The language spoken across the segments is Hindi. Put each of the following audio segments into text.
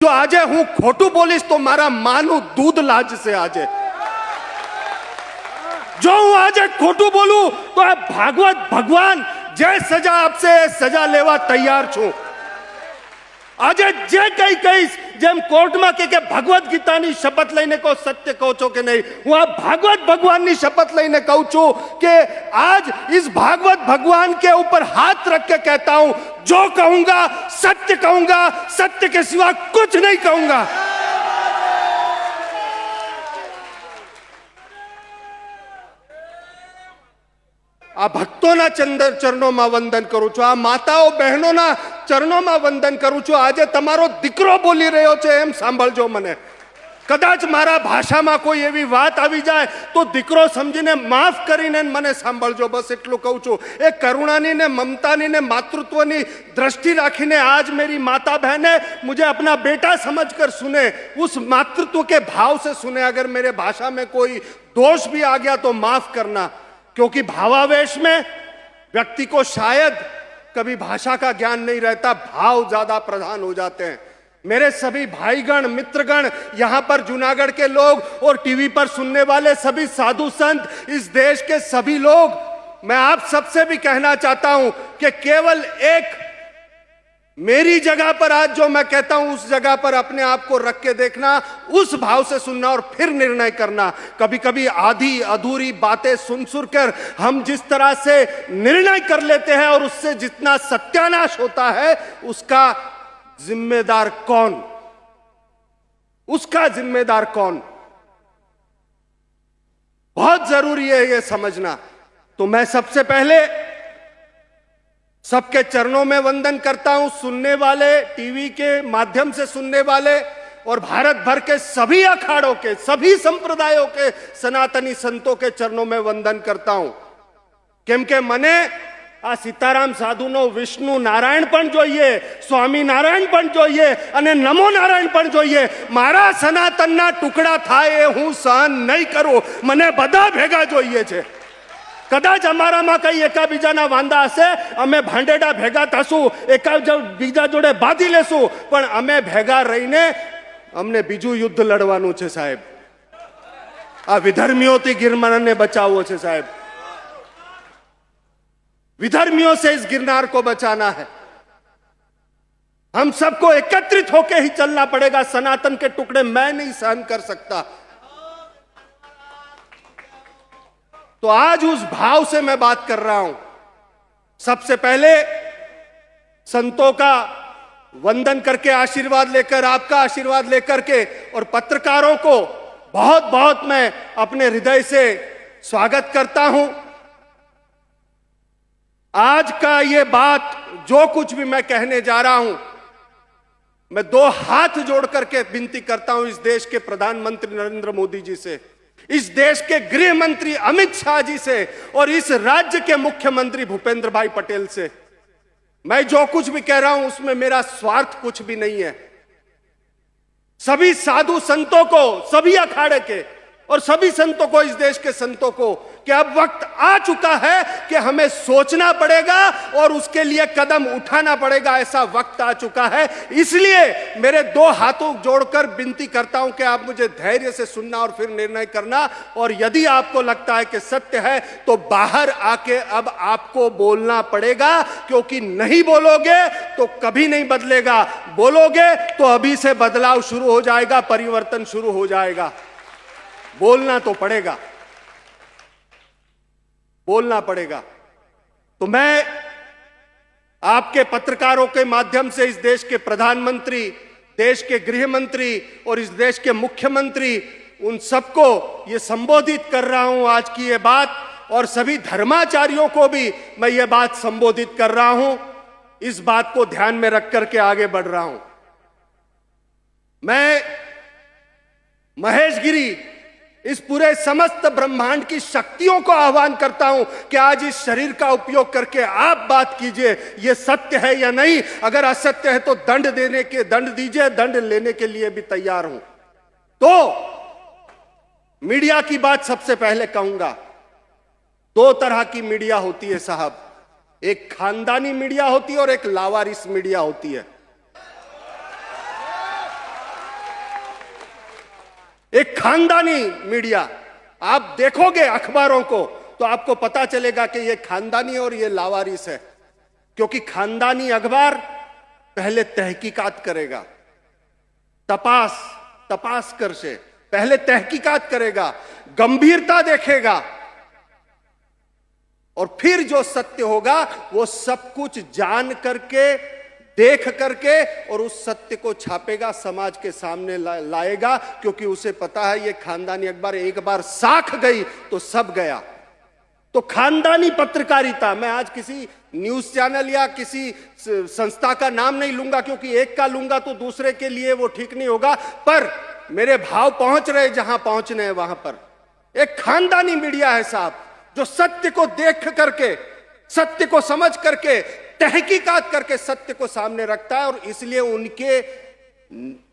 જો આજે હું ખોટું બોલીશ તો મારા માનું દૂધ લાજ से આજે જો હું આજે ખોટું બોલું તો આ ભાગવત ભગવાન જે સજા આપશે એ સજા લેવા તૈયાર છું। આજે જે કઈ કહીશ જેમ કોર્ટમાં કે ભગવત ગીતાની શપથ લઈને કહો સત્ય કહો છો કે નહીં, હું આ ભાગવત ભગવાનની શपथ લઈને કહું છું कि आज इस भागवत भगवान के ऊपर हाथ रख के कहता हूं जो कहूंगा सत्य के सिवा कुछ नहीं कहूंगा। आ भक्तों चरणों में वंदन करूं छुं, आ माताओं बहनों चरणों में वंदन करूं छुं। आज तमारो दीकरो बोली रह्यो छे एम सांभळजो मने। कदाच मारा भाषा में कोई एवी बात आवी जाए तो दीकरो समझीने माफ करीने मने सांभळजो, बस एटलुं कहूं छुं। ए करुणानी ने ममतानी ने मातृत्वनी दृष्टि राखीने आज मेरी माता बहने मुझे अपना बेटा समझकर सुने, उस मातृत्व के भाव से सुने। अगर मेरे भाषा में कोई दोष भी आ गया तो माफ करना, क्योंकि भावावेश में व्यक्ति को शायद कभी भाषा का ज्ञान नहीं रहता, भाव ज्यादा प्रधान हो जाते हैं। मेरे सभी भाईगण मित्रगण, यहां पर जूनागढ़ के लोग और टीवी पर सुनने वाले सभी साधु संत, इस देश के सभी लोग, मैं आप सबसे भी कहना चाहता हूं कि केवल एक मेरी जगह पर आज जो मैं कहता हूं उस जगह पर अपने आप को रख के देखना, उस भाव से सुनना और फिर निर्णय करना। कभी कभी आधी अधूरी बातें सुन कर हम जिस तरह से निर्णय कर लेते हैं और उससे जितना सत्यानाश होता है उसका जिम्मेदार कौन, उसका जिम्मेदार कौन, बहुत जरूरी है यह समझना। तो मैं सबसे पहले सबके चरणों में वंदन करता हूं, सुनने वाले, टीवी के माध्यम से सुनने वाले और भारत भर के सभी अखाड़ों के, सभी संप्रदायों के सनातनी संतों के चरणों में वंदन करता हूं। केम के मने आ सीताराम साधुनो विष्णु नारायण पण जोईए, स्वामी नारायण पण जोईए अने नमो नारायण पण जोईए। मारा सनातनना टुकड़ा थाय ए हूं सहन नहीं करूं, मने बधा भेगा जोईए छे। कदाच अमारामां कई एकाबीजाना वांदा हशे, अमे भांडेडा भेगा थशुं, एकाबीजा जोडे बांधी लेशुं, पण अमे भेगा रहीने अमने बीजुं युद्ध लड़वानुं छे साहेब। आ विधर्मीओथी गिरनारने बचाववो छे साहेब, विधर्मियों से इस गिरनार को बचाना है। हम सबको एकत्रित होकर ही चलना पड़ेगा। सनातन के टुकड़े मैं नहीं सहन कर सकता। तो आज उस भाव से मैं बात कर रहा हूं। सबसे पहले संतों का वंदन करके आशीर्वाद लेकर, आपका आशीर्वाद लेकर के, और पत्रकारों को बहुत बहुत मैं अपने हृदय से स्वागत करता हूं। आज का ये बात जो कुछ भी मैं कहने जा रहा हूं, मैं दो हाथ जोड़ करके विनती करता हूं इस देश के प्रधानमंत्री नरेंद्र मोदी जी से, इस देश के गृह मंत्री अमित शाह जी से और इस राज्य के मुख्यमंत्री भूपेंद्र भाई पटेल से। मैं जो कुछ भी कह रहा हूं उसमें मेरा स्वार्थ कुछ भी नहीं है। सभी साधु संतों को, सभी अखाड़े के और सभी संतों को, इस देश के संतों को, कि अब वक्त आ चुका है कि हमें सोचना पड़ेगा और उसके लिए कदम उठाना पड़ेगा। ऐसा वक्त आ चुका है। इसलिए मेरे दो हाथों जोड़कर विनती करता हूं कि आप मुझे धैर्य से सुनना और फिर निर्णय करना। और यदि आपको लगता है कि सत्य है तो बाहर आके अब आपको बोलना पड़ेगा, क्योंकि नहीं बोलोगे तो कभी नहीं बदलेगा, बोलोगे तो अभी से बदलाव शुरू हो जाएगा, परिवर्तन शुरू हो जाएगा। बोलना तो पड़ेगा, बोलना पड़ेगा। तो मैं आपके पत्रकारों के माध्यम से इस देश के प्रधानमंत्री, देश के गृह मंत्री और इस देश के मुख्यमंत्री, उन सबको ये संबोधित कर रहा हूं आज की ये बात, और सभी धर्माचार्यों को भी मैं ये बात संबोधित कर रहा हूं। इस बात को ध्यान में रख करके आगे बढ़ रहा हूं। मैं महेश गिरी, इस पूरे समस्त ब्रह्मांड की शक्तियों को आह्वान करता हूं कि आज इस शरीर का उपयोग करके आप बात कीजिए, ये सत्य है या नहीं। अगर असत्य है तो दंड दीजिए, दंड लेने के लिए भी तैयार हूं। तो मीडिया की बात सबसे पहले कहूंगा। दो तरह की मीडिया होती है साहब, एक खानदानी मीडिया होती है और एक लावारिस मीडिया होती है। एक खानदानी मीडिया। आप देखोगे अखबारों को तो आपको पता चलेगा कि ये खानदानी और ये लावारिस है, क्योंकि खानदानी अखबार पहले तहकीकात करेगा, तपास कर से पहले तहकीकात करेगा, गंभीरता देखेगा, और फिर जो सत्य होगा वो सब कुछ जान करके, देख करके, और उस सत्य को छापेगा, समाज के सामने लाएगा, क्योंकि उसे पता है ये खानदानी अखबार एक बार साख गई तो सब गया। तो खानदानी पत्रकारिता, मैं आज किसी न्यूज चैनल या किसी संस्था का नाम नहीं लूंगा, क्योंकि एक का लूंगा तो दूसरे के लिए वो ठीक नहीं होगा, पर मेरे भाव पहुंच रहे जहां पहुंचने हैं वहां पर। एक खानदानी मीडिया है साहब, जो सत्य को देख करके, सत्य को समझ करके, तहकीकात करके सत्य को सामने रखता है, और इसलिए उनके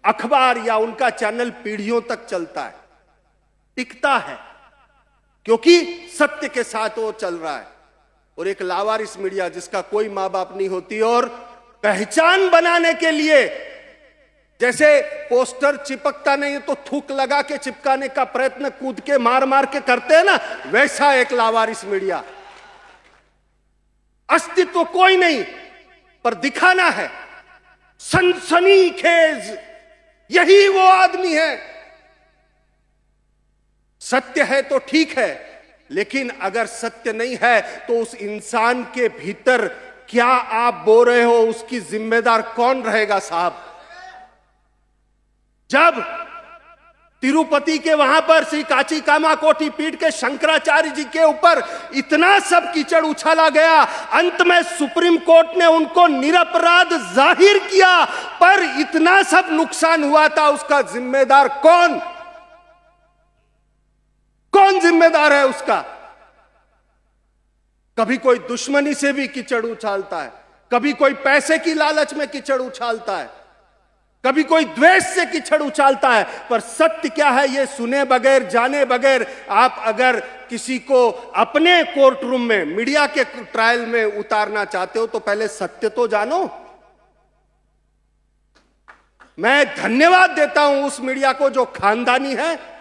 अखबार या उनका चैनल पीढ़ियों तक चलता है, टिकता है, क्योंकि सत्य के साथ वो चल रहा है। और एक लावारिस मीडिया जिसका कोई मां बाप नहीं होती, और पहचान बनाने के लिए जैसे पोस्टर चिपकता नहीं है तो थूक लगा के चिपकाने का प्रयत्न कूद के मार मार के करते हैं ना, वैसा एक लावारिस मीडिया। अस्तित्व कोई नहीं, पर दिखाना है, सनसनीखेज, यही वो आदमी है। सत्य है तो ठीक है, लेकिन अगर सत्य नहीं है तो उस इंसान के भीतर क्या आप बो रहे हो, उसकी जिम्मेदार कौन रहेगा साहब? जब तिरुपति के वहां पर श्री काची कामाकोटी पीठ के शंकराचार्य जी के ऊपर इतना सब कीचड़ उछाला गया, अंत में सुप्रीम कोर्ट ने उनको निरपराध जाहिर किया, पर इतना सब नुकसान हुआ था, उसका जिम्मेदार कौन जिम्मेदार है उसका? कभी कोई दुश्मनी से भी कीचड़ उछालता है, कभी कोई पैसे की लालच में कीचड़ उछालता है, कभी कोई द्वेष से कीचड़ उछालता है, पर सत्य क्या है ये सुने बगैर, जाने बगैर आप अगर किसी को अपने कोर्ट रूम में, मीडिया के ट्रायल में उतारना चाहते हो तो पहले सत्य तो जानो। मैं धन्यवाद देता हूं उस मीडिया को जो खानदानी है,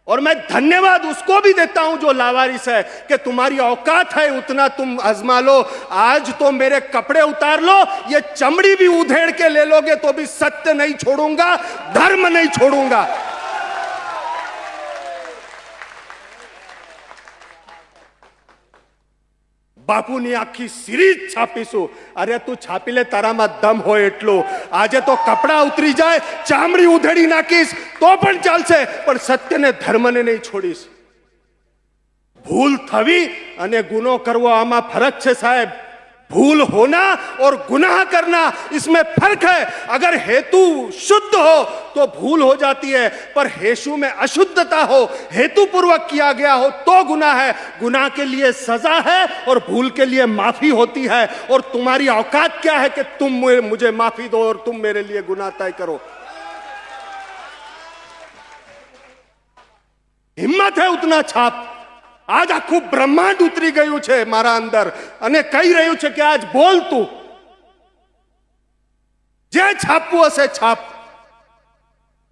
और मैं धन्यवाद उसको भी देता हूं जो लावारिस है, कि तुम्हारी औकात है उतना तुम आजमा लो। आज तो मेरे कपड़े उतार लो, ये चमड़ी भी उधेड़ के ले लोगे तो भी सत्य नहीं छोड़ूंगा, धर्म नहीं छोड़ूंगा। બાપુની આખી સિરીઝ છાપીશું. અરે તું છાપી લે, તારામાં દમ હોય એટલું. આજે તો કપડા ઉતરી જાય, ચામડી ઉધેડી નાખીશ તો પણ ચાલશે, પણ સત્યને ધર્મને નહીં છોડીશ. ભૂલ થવી અને ગુનો કરવો આમાં ફરક છે સાહેબ. भूल होना और गुनाह करना, इसमें फर्क है. अगर हेतु शुद्ध हो तो भूल हो जाती है, पर हेतु में अशुद्धता हो, हेतु पूर्वक किया गया हो तो गुनाह है. गुनाह के लिए सजा है और भूल के लिए माफी होती है. और तुम्हारी औकात क्या है कि तुम मुझे माफी दो और तुम मेरे लिए गुनाह तय करो? हिम्मत है उतना छाप. आज आखू ब्रह्मांड उतरी गયું છે મારા અંદર અને કહી રહ્યું છે કે આજ બોલ તું, જે છાપવું હશે છાપ.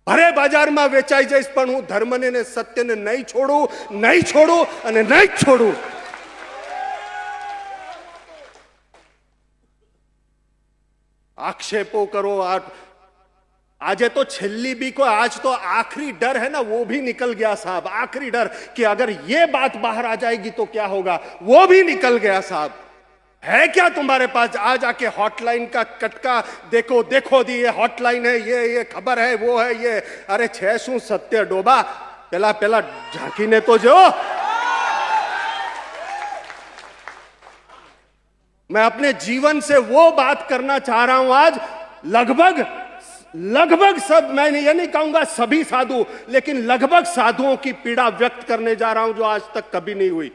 ભરે બજારમાં વેચાઈ જઈશ, પણ હું ધર્મને ને સત્યને નહીં છોડું અને નહીં છોડું. आक्षेपों करो. आज तो छेल्ली भी को, आज तो आखिरी डर है ना, वो भी निकल गया साहब. आखिरी डर कि अगर ये बात बाहर आ जाएगी तो क्या होगा, वो भी निकल गया साहब. है क्या तुम्हारे पास? आज आके हॉटलाइन का कटका देखो, देखो दी, ये हॉटलाइन है, ये खबर है, वो है ये. अरे छे शू सत्य डोबा, पेला पेला झांकीने तो जो. मैं अपने जीवन से वो बात करना चाह रहा हूं आज. लगभग सब, मैं ये नहीं कहूंगा सभी साधु, लेकिन लगभग साधुओं की पीड़ा व्यक्त करने जा रहा हूं जो आज तक कभी नहीं हुई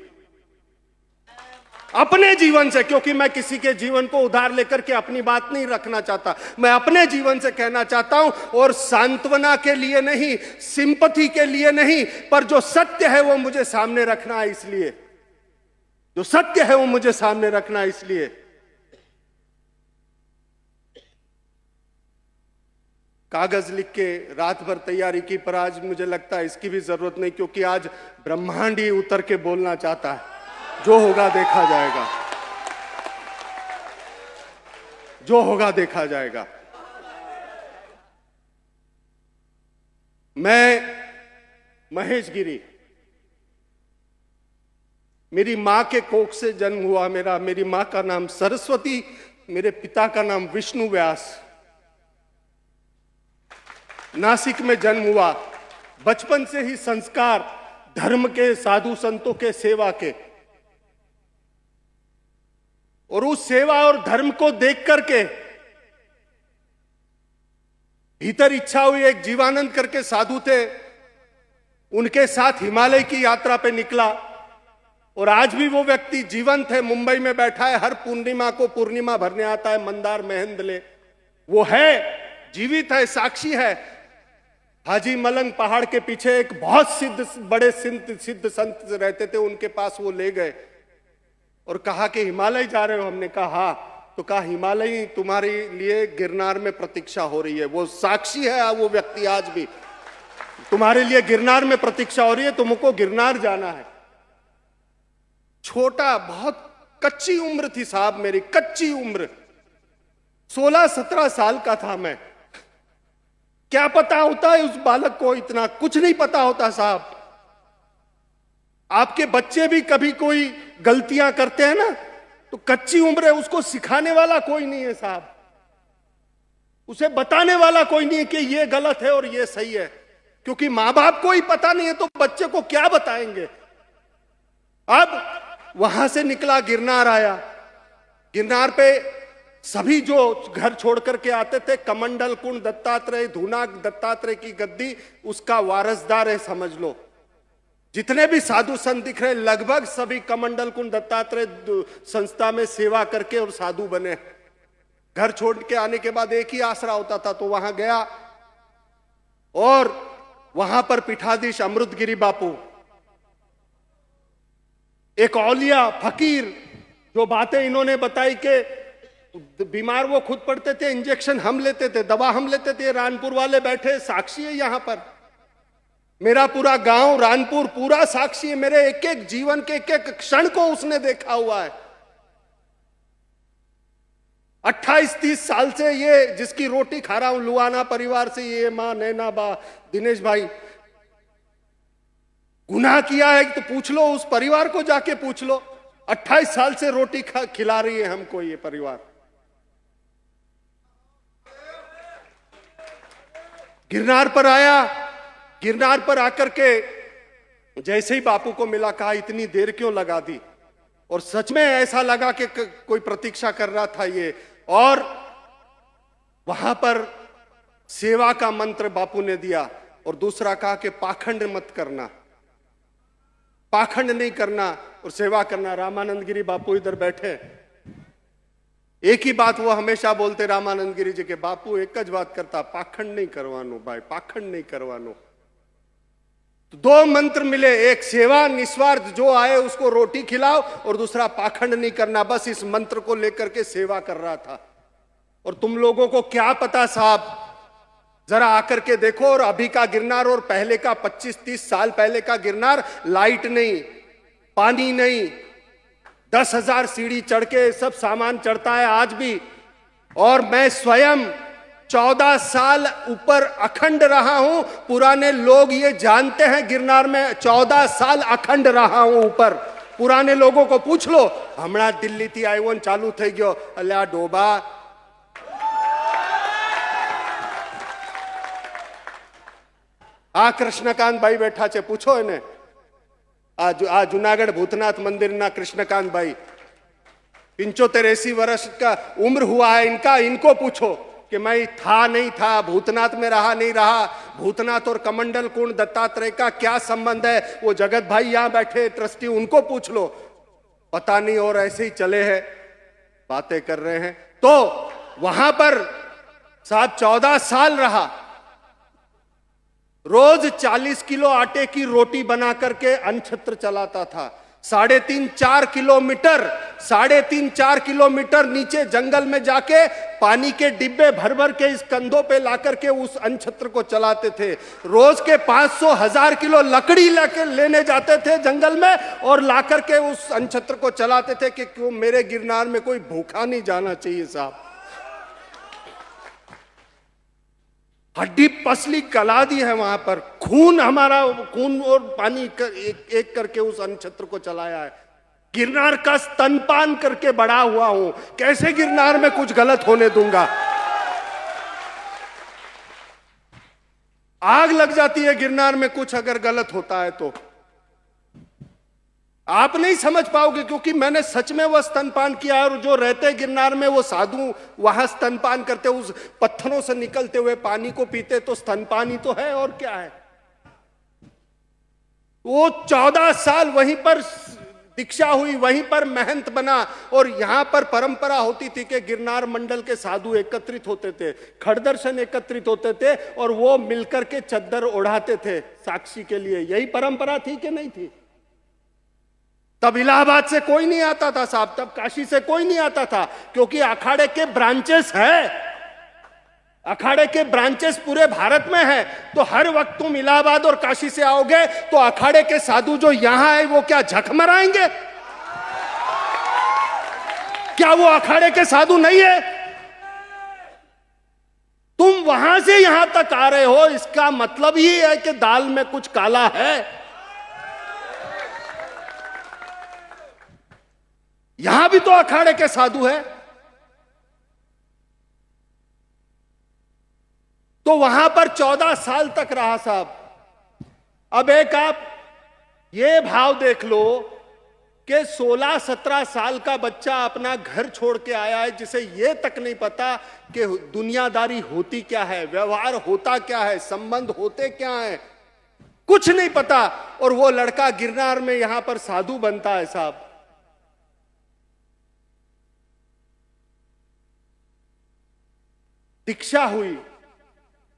अपने जीवन से. क्योंकि मैं किसी के जीवन को उधार लेकर के अपनी बात नहीं रखना चाहता. मैं अपने जीवन से कहना चाहता हूं, और सांत्वना के लिए नहीं, सिंपथी के लिए नहीं, पर जो सत्य है वो मुझे सामने रखना है. इसलिए जो सत्य है वो मुझे सामने रखना है. इसलिए कागज लिख के रात भर तैयारी की, पर आज मुझे लगता है इसकी भी जरूरत नहीं, क्योंकि आज ब्रह्मांड ही उतर के बोलना चाहता है। जो होगा देखा जाएगा, जो होगा देखा जाएगा। मैं महेश गिरी, मेरी मां के कोख से जन्म हुआ मेरा। मेरी मां का नाम सरस्वती, मेरे पिता का नाम विष्णु व्यास। नासिक में जन्म हुआ। बचपन से ही संस्कार धर्म के, साधु संतों के, सेवा के, और उस सेवा और धर्म को देख करके भीतर इच्छा हुई। एक जीवानंद करके साधु थे, उनके साथ हिमालय की यात्रा पे निकला, और आज भी वो व्यक्ति जीवंत है, मुंबई में बैठा है। हर पूर्णिमा को पूर्णिमा भरने आता है मंदार महेंद्रले। वो है, जीवित है, साक्षी है। हाजी मलंग पहाड़ के पीछे एक बहुत बड़े सिद्ध संत रहते थे, उनके पास वो ले गए और कहा कि हिमालय जा रहे हो? हमने कहा हाँ। तो कहा हिमालय तुम्हारे लिए गिरनार में प्रतीक्षा हो रही है। वो साक्षी है, वो व्यक्ति आज भी, तुम्हारे लिए गिरनार में प्रतीक्षा हो रही है, तुमको गिरनार जाना है। छोटा, बहुत कच्ची उम्र थी साहब मेरी, कच्ची उम्र, 16-17 साल का था मैं। क्या पता होता है उस बालक को? इतना कुछ नहीं पता होता साहब। आपके बच्चे भी कभी कोई गलतियां करते हैं ना, तो कच्ची उम्र है, उसको सिखाने वाला कोई नहीं है साहब, उसे बताने वाला कोई नहीं है कि ये गलत है और ये सही है, क्योंकि मां बाप को ही पता नहीं है तो बच्चे को क्या बताएंगे। अब वहां से निकला, गिरनार आया। गिरनार पे सभी जो घर छोड़ करके आते थे, कमंडल कुंड दत्तात्रेय, धूनाक दत्तात्रेय की गद्दी, उसका वारसदार है समझ लो। जितने भी साधु संत दिख रहे, लगभग सभी कमंडल कुंड दत्तात्रेय संस्था में सेवा करके और साधु बने। घर छोड़ के आने के बाद एक ही आसरा होता था, तो वहां गया, और वहां पर पीठाधीश अमृतगिरी बापू, एक औलिया फकीर, जो बातें इन्होंने बताई कि बीमार वो खुद पड़ते थे, इंजेक्शन हम लेते थे, दवा हम लेते थे। रानपुर वाले बैठे, साक्षी है यहां पर। मेरा पूरा गांव रानपुर पूरा साक्षी है, मेरे एक एक जीवन के एक एक क्षण को उसने देखा हुआ है। 28-30 साल से ये जिसकी रोटी खा रहा हूं, लुआना परिवार से, ये मां नैना बा, दिनेश भाई, गुनाह किया है तो पूछ लो, उस परिवार को जाके पूछ लो। 28 साल से रोटी खिला रही है हमको ये परिवार। गिरनार पर आया, गिरनार पर आकर के जैसे ही बापू को मिला, कहा इतनी देर क्यों लगा दी? और सच में ऐसा लगा कि कोई प्रतीक्षा कर रहा था ये। और वहां पर सेवा का मंत्र बापू ने दिया, और दूसरा कहा कि पाखंड मत करना, पाखंड नहीं करना और सेवा करना। रामानंद गिरी बापू इधर बैठे, एक ही बात वो हमेशा बोलते, रामानंद गिरी जी के बापू एक ज बात करता, पाखंड नहीं करवानो भाई, पाखंड नहीं करवानो। तो 2 मंत्र मिले, एक सेवा निस्वार्थ, जो आए उसको रोटी खिलाओ, और दूसरा पाखंड नहीं करना। बस इस मंत्र को लेकर के सेवा कर रहा था। और तुम लोगों को क्या पता साहब, जरा आकर के देखो, और अभी का गिरनार और पहले का 25-30 साल पहले का गिरनार, लाइट नहीं, पानी नहीं, 10,000 सीढ़ी चढ़ के सब सामान चढ़ता है आज भी। और मैं स्वयं 14 साल ऊपर अखंड रहा हूं, पुराने लोग ये जानते हैं, गिरनार में 14 साल अखंड रहा हूं ऊपर। पुराने लोगों को पूछ लो, हमणा दिल्ली थी आईवोन चालू થઈ ગયો, અલ્યા ડોબા। આ કૃષ્ણકાંત ભાઈ બેઠા છે, પૂછો એને। आ जूनागढ़ भूतनाथ मंदिर ना कृष्णकांत भाई, 75-80 वर्ष का उम्र हुआ है इनका, इनको पूछो कि मैं था नहीं था, भूतनाथ में रहा नहीं रहा, भूतनाथ और कमंडल कुंड दत्तात्रेय का क्या संबंध है। वो जगत भाई यहां बैठे ट्रस्टी, उनको पूछ लो, पता नहीं, और ऐसे ही चले हैं, बातें कर रहे हैं। तो वहां पर साहब 14 साल रहा, रोज 40 किलो आटे की रोटी बना करके अन्न छत्र चलाता था। साढ़े तीन चार किलोमीटर नीचे जंगल में जाके पानी के डिब्बे भर भर के इस कंधों पे लाकर के उस अनछत्र को चलाते थे। रोज के 500,000 किलो लकड़ी लेने जाते थे जंगल में और लाकर के उस अनछत्र को चलाते थे कि क्यों मेरे गिरनार में कोई भूखा नहीं जाना चाहिए साहब। हड्डी पसली गला दी है वहां पर, खून और पानी एक करके उस अनछत्र को चलाया है। गिरनार का स्तनपान करके बड़ा हुआ हूं, कैसे गिरनार में कुछ गलत होने दूंगा। आग लग जाती है गिरनार में कुछ अगर गलत होता है तो। आप नहीं समझ पाओगे क्योंकि मैंने सच में वह स्तनपान किया और जो रहते गिरनार में वो साधु वहां स्तनपान करते, उस पत्थरों से निकलते हुए पानी को पीते, तो स्तनपान ही तो है और क्या है। वो 14 साल वहीं पर दीक्षा हुई, वहीं पर महंत बना और यहां पर परंपरा होती थी कि गिरनार मंडल के साधु एकत्रित होते थे, खड़दर्शन एकत्रित होते थे और वो मिलकर के चद्दर ओढ़ाते थे साक्षी के लिए। यही परंपरा थी कि नहीं थी? तब इलाहाबाद से कोई नहीं आता था साहब, तब काशी से कोई नहीं आता था, क्योंकि अखाड़े के ब्रांचेस है, अखाड़े के ब्रांचेस पूरे भारत में है। तो हर वक्त तुम इलाहाबाद और काशी से आओगे तो अखाड़े के साधु जो यहां आए वो क्या झक मराएंगे? क्या वो अखाड़े के साधु नहीं है? तुम वहां से यहां तक आ रहे हो, इसका मतलब ही है कि दाल में कुछ काला है। यहां भी तो अखाड़े के साधु है। तो वहां पर 14 साल तक रहा साहब। अब एक आप ये भाव देख लो कि 16-17 साल का बच्चा अपना घर छोड़ के आया है, जिसे ये तक नहीं पता कि दुनियादारी होती क्या है, व्यवहार होता क्या है, संबंध होते क्या है, कुछ नहीं पता। और वो लड़का गिरनार में यहां पर साधु बनता है साहब। दीक्षा हुई,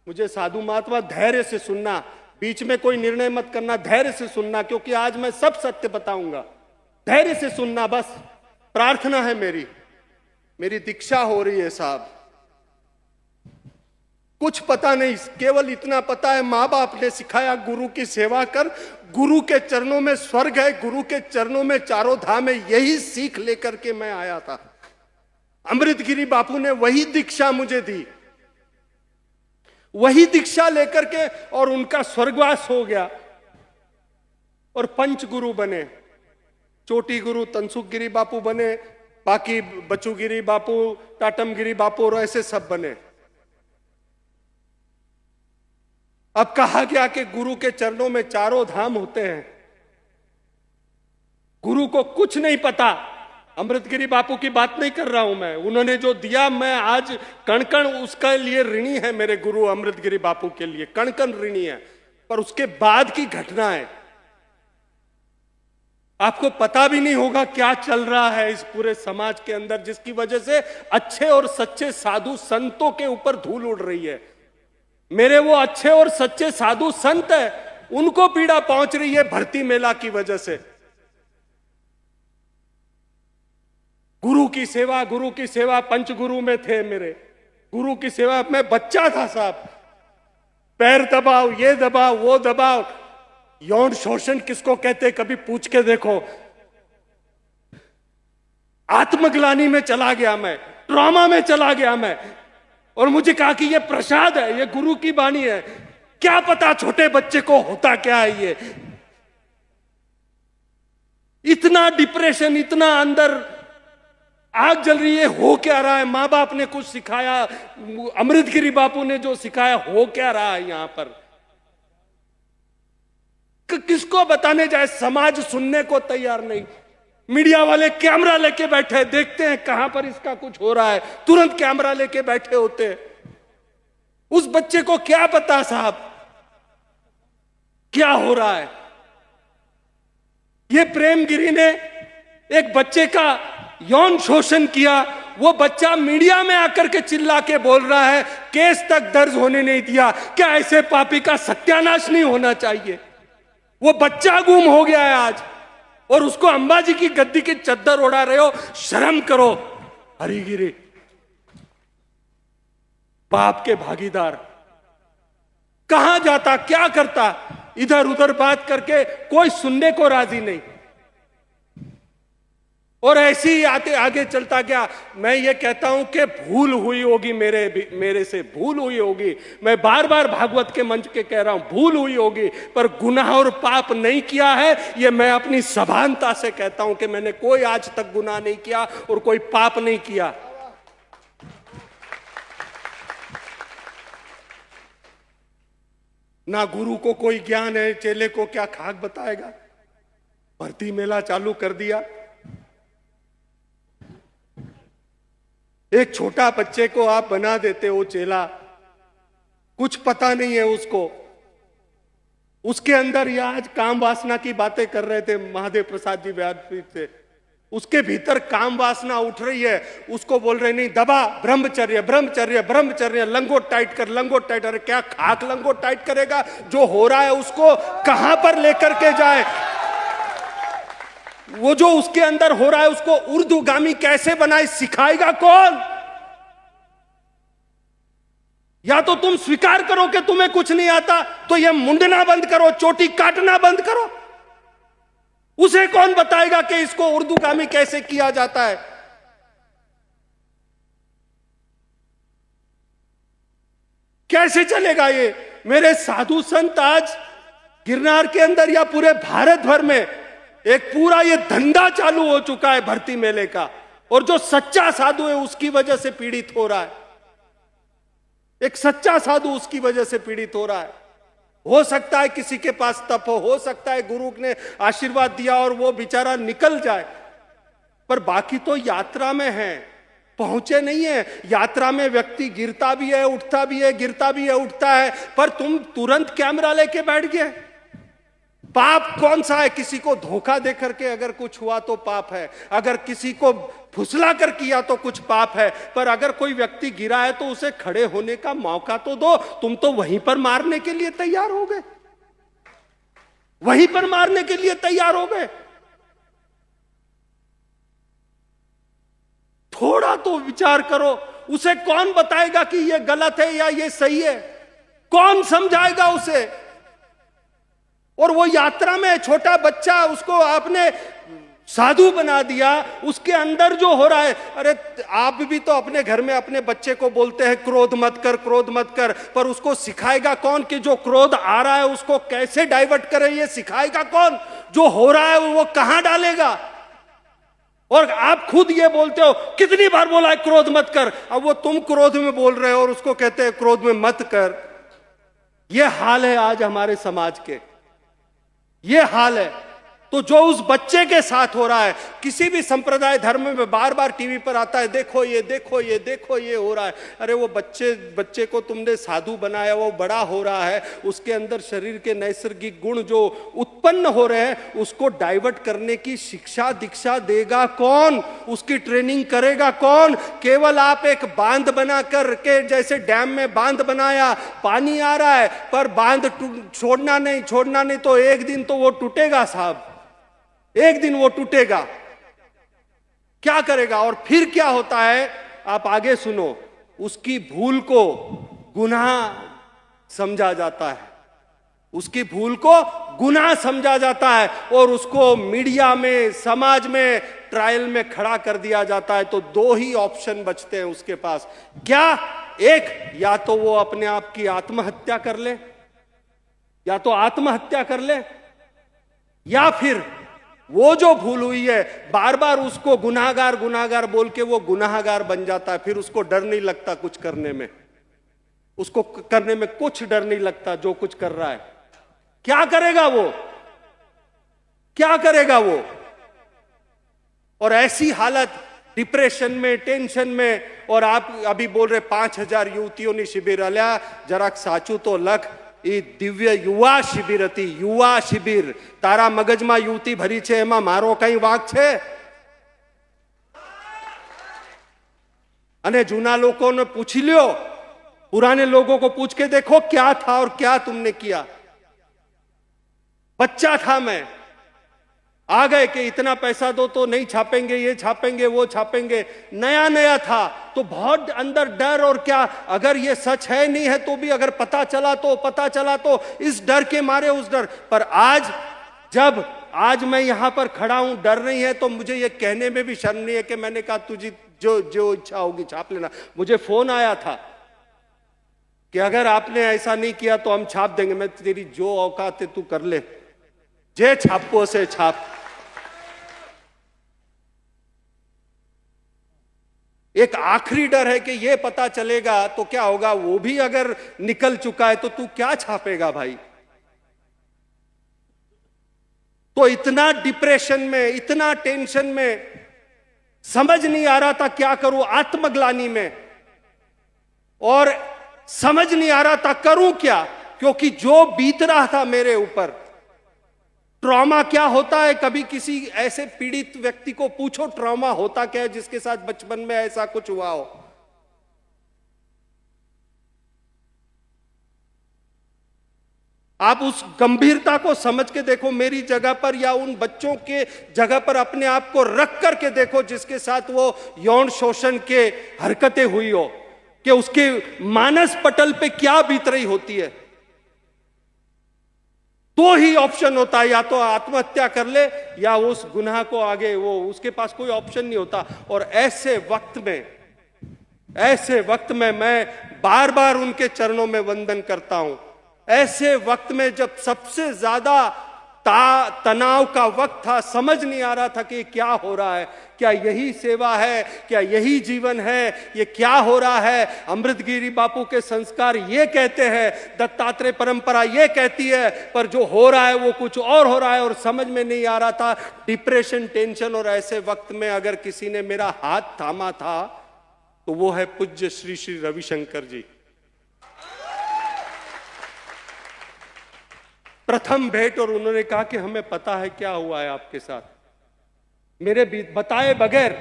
मुझे साधु महात्मा धैर्य से सुनना, बीच में कोई निर्णय मत करना, धैर्य से सुनना, क्योंकि आज मैं सब सत्य बताऊंगा। धैर्य से सुनना, बस प्रार्थना है मेरी। मेरी दीक्षा हो रही है साहब। कुछ पता नहीं, केवल इतना पता है मां बाप ने सिखाया गुरु की सेवा कर, गुरु के चरणों में स्वर्ग है, गुरु के चरणों में चारों धाम है। यही सीख लेकर के मैं आया था। अमृतगिरी बापू ने वही दीक्षा मुझे दी, वही दीक्षा लेकर के, और उनका स्वर्गवास हो गया और पंच गुरु बने। चोटी गुरु तनसुखगिरी बापू बने, बाकी बचूगिरी बापू, टाटमगिरी बापू और ऐसे सब बने। अब कहा गया कि गुरु के चरणों में चारों धाम होते हैं। गुरु को कुछ नहीं पता। अमृतगिरी बापू की बात नहीं कर रहा हूं मैं, उन्होंने जो दिया मैं आज कण कण उसके लिए ऋणी है। मेरे गुरु अमृतगिरी बापू के लिए कण कण ऋणी है। पर उसके बाद की घटना है, आपको पता भी नहीं होगा क्या चल रहा है इस पूरे समाज के अंदर, जिसकी वजह से अच्छे और सच्चे साधु संतों के ऊपर धूल उड़ रही है। मेरे वो अच्छे और सच्चे साधु संत है, उनको पीड़ा पहुंच रही है भर्ती मेला की वजह से। गुरु की सेवा पंचगुरु में थे मेरे। गुरु की सेवा में बच्चा था साहब। पैर दबाओ, ये दबाओ, वो दबाओ। यौन शोषण किसको कहते कभी पूछ के देखो। आत्मग्लानि में चला गया मैं, ट्रॉमा में चला गया मैं, और मुझे कहा कि ये प्रसाद है, ये गुरु की वाणी है। क्या पता छोटे बच्चे को होता क्या है ये। इतना डिप्रेशन, इतना अंदर आग जल रही है, हो क्या रहा है। मां बाप ने कुछ सिखाया, अमृतगिरी बापू ने जो सिखाया, हो क्या रहा है यहां पर। किसको बताने जाए, समाज सुनने को तैयार नहीं। मीडिया वाले कैमरा लेके बैठे, देखते हैं कहां पर इसका कुछ हो रहा है, तुरंत कैमरा लेके बैठे होते हैं। उस बच्चे को क्या पता साहब क्या हो रहा है। ये प्रेमगिरी ने एक बच्चे का यौन शोषण किया, वो बच्चा मीडिया में आकर के चिल्ला के बोल रहा है, केस तक दर्ज होने नहीं दिया। क्या ऐसे पापी का सत्यानाश नहीं होना चाहिए। वो बच्चा गुम हो गया है आज। और उसको अंबाजी की गद्दी की चद्दर उड़ा रहे हो। शर्म करो हरिगिरी, पाप के भागीदार। कहां जाता, क्या करता, इधर उधर बात करके कोई सुनने को राजी नहीं, और ऐसे ही आते आगे चलता गया। मैं ये कहता हूं कि भूल हुई होगी, मेरे से भूल हुई होगी। मैं बार बार भागवत के मंच के कह रहा हूं, भूल हुई होगी, पर गुनाह और पाप नहीं किया है। ये मैं अपनी सभानता से कहता हूं कि मैंने कोई आज तक गुनाह नहीं किया और कोई पाप नहीं किया। ना गुरु को कोई ज्ञान है, चेले को क्या खाक बताएगा। भर्ती मेला चालू कर दिया। एक छोटा बच्चे को आप बना देते हो चेला, कुछ पता नहीं है उसको। उसके अंदर ये आज काम वासना की बातें कर रहे थे महादेव प्रसाद जी व्यासपीठ से, उसके भीतर काम वासना उठ रही है। उसको बोल रहे नहीं दबा, ब्रह्मचर्य ब्रह्मचर्य ब्रह्मचर्य, लंगोट टाइट कर, लंगोट टाइट। अरे क्या खाक लंगोट टाइट करेगा, जो हो रहा है उसको कहां पर लेकर के जाए। वो जो उसके अंदर हो रहा है उसको ऊर्ध्वगामी कैसे बनाए, सिखाएगा कौन। या तो तुम स्वीकार करो कि तुम्हें कुछ नहीं आता, तो ये मुंडना बंद करो, चोटी काटना बंद करो। उसे कौन बताएगा कि इसको ऊर्ध्वगामी कैसे किया जाता है। कैसे चलेगा ये। मेरे साधु संत आज गिरनार के अंदर या पूरे भारत भर में एक पूरा ये धंधा चालू हो चुका है भर्ती मेले का, और जो सच्चा साधु है उसकी वजह से पीड़ित हो रहा है। एक सच्चा साधु उसकी वजह से पीड़ित हो रहा है। हो सकता है किसी के पास तप हो सकता है गुरु ने आशीर्वाद दिया और वो बेचारा निकल जाए, पर बाकी तो यात्रा में है, पहुंचे नहीं है। यात्रा में व्यक्ति गिरता भी है, उठता भी है, गिरता भी है, उठता है, पर तुम तुरंत कैमरा लेके बैठ गए। पाप कौन सा है। किसी को धोखा दे करके अगर कुछ हुआ तो पाप है, अगर किसी को फुसला कर किया तो कुछ पाप है, पर अगर कोई व्यक्ति गिरा है तो उसे खड़े होने का मौका तो दो। तुम तो वहीं पर मारने के लिए तैयार हो गए, वहीं पर मारने के लिए तैयार हो गए। थोड़ा तो विचार करो। उसे कौन बताएगा कि यह गलत है या यह सही है, कौन समझाएगा उसे। और वो यात्रा में छोटा बच्चा, उसको आपने साधु बना दिया। उसके अंदर जो हो रहा है, अरे आप भी तो अपने घर में अपने बच्चे को बोलते हैं क्रोध मत कर, क्रोध मत कर, पर उसको सिखाएगा कौन कि जो क्रोध आ रहा है उसको कैसे डाइवर्ट करे। ये सिखाएगा कौन। जो हो रहा है वो कहां डालेगा। और आप खुद ये बोलते हो, कितनी बार बोला है क्रोध मत कर, अब वो तुम क्रोध में बोल रहे हो और उसको कहते हैं क्रोध में मत कर। ये हाल है आज हमारे समाज के, ये हाल है। तो जो उस बच्चे के साथ हो रहा है, किसी भी संप्रदाय धर्म में बार बार टीवी पर आता है, देखो ये देखो ये देखो ये हो रहा है। अरे वो बच्चे को तुमने साधु बनाया, वो बड़ा हो रहा है, उसके अंदर शरीर के नैसर्गिक गुण जो उत्पन्न हो रहे हैं उसको डाइवर्ट करने की शिक्षा दीक्षा देगा कौन, उसकी ट्रेनिंग करेगा कौन। केवल आप एक बांध बना कर के, जैसे डैम में बांध बनाया, पानी आ रहा है पर बांध छोड़ना नहीं तो एक दिन तो वो टूटेगा साहब, एक दिन वो टूटेगा। क्या करेगा। और फिर क्या होता है, आप आगे सुनो। उसकी भूल को गुनाह समझा जाता है, उसकी भूल को गुनाह समझा जाता है और उसको मीडिया में, समाज में, ट्रायल में खड़ा कर दिया जाता है। तो दो ही ऑप्शन बचते हैं उसके पास। क्या, एक, या तो वो अपने आप की आत्महत्या कर ले, या तो आत्महत्या कर ले, या फिर वो जो भूल हुई है बार बार उसको गुनाहगार गुनाहगार बोल के वो गुनाहगार बन जाता है। फिर उसको डर नहीं लगता कुछ करने में, उसको करने में कुछ डर नहीं लगता जो कुछ कर रहा है। क्या करेगा वो, क्या करेगा वो। और ऐसी हालत, डिप्रेशन में, टेंशन में। और आप अभी बोल रहे 5,000 युवतियों ने शिविर आल्या, जरा साचू तो लख। એ દિવ્ય યુવા શિબિર હતી, યુવા શિબિર। તારા મગજમાં યુવતી ભરી છે, એમાં મારો કઈ વાંક છે? અને જૂના લોકોને પૂછી લ્યો, पुराने लोगों को पूछ के देखो क्या था और क्या तुमने किया। बच्चा था मैं, आ गए कि इतना पैसा दो तो नहीं छापेंगे, ये छापेंगे, वो छापेंगे। नया नया था तो बहुत अंदर डर, और क्या अगर ये सच है नहीं है तो भी अगर पता चला तो इस डर के मारे उस डर पर। आज मैं यहां पर खड़ा हूं, डर नहीं है, तो मुझे ये कहने में भी शर्म नहीं है कि मैंने कहा तुझे जो इच्छा होगी छाप लेना। मुझे फोन आया था कि अगर आपने ऐसा नहीं किया तो हम छाप देंगे। मैं तेरी जो औकात है तू कर ले, जे छापो से छाप। एक आखिरी डर है कि ये पता चलेगा तो क्या होगा, वो भी अगर निकल चुका है तो तू क्या छापेगा भाई। तो इतना डिप्रेशन में, इतना टेंशन में, समझ नहीं आ रहा था क्या करूं, आत्मग्लानि में, और समझ नहीं आ रहा था करूं क्या, क्योंकि जो बीत रहा था मेरे ऊपर। ट्रॉमा क्या होता है, कभी किसी ऐसे पीड़ित व्यक्ति को पूछो ट्रॉमा होता क्या है जिसके साथ बचपन में ऐसा कुछ हुआ हो। आप उस गंभीरता को समझ के देखो, मेरी जगह पर या उन बच्चों के जगह पर अपने आप को रख करके देखो जिसके साथ वो यौन शोषण के हरकतें हुई हो, कि उसके मानस पटल पे क्या बीत रही होती है। तो ही ऑप्शन होता है, या तो आत्महत्या कर ले या उस गुनाह को आगे, वो उसके पास कोई ऑप्शन नहीं होता। और ऐसे वक्त में मैं बार बार उनके चरणों में वंदन करता हूं। ऐसे वक्त में जब सबसे ज्यादा तनाव का वक्त था, समझ नहीं आ रहा था कि क्या हो रहा है, क्या यही सेवा है, क्या यही जीवन है, ये क्या हो रहा है। अमृतगिरी बापू के संस्कार ये कहते हैं, दत्तात्रेय परंपरा ये कहती है, पर जो हो रहा है वो कुछ और हो रहा है, और समझ में नहीं आ रहा था। डिप्रेशन, टेंशन, और ऐसे वक्त में अगर किसी ने मेरा हाथ थामा था तो वो है पूज्य श्री श्री रविशंकर जी। प्रथम भेंट, और उन्होंने कहा कि हमें पता है क्या हुआ है आपके साथ, मेरे बताए बगैर।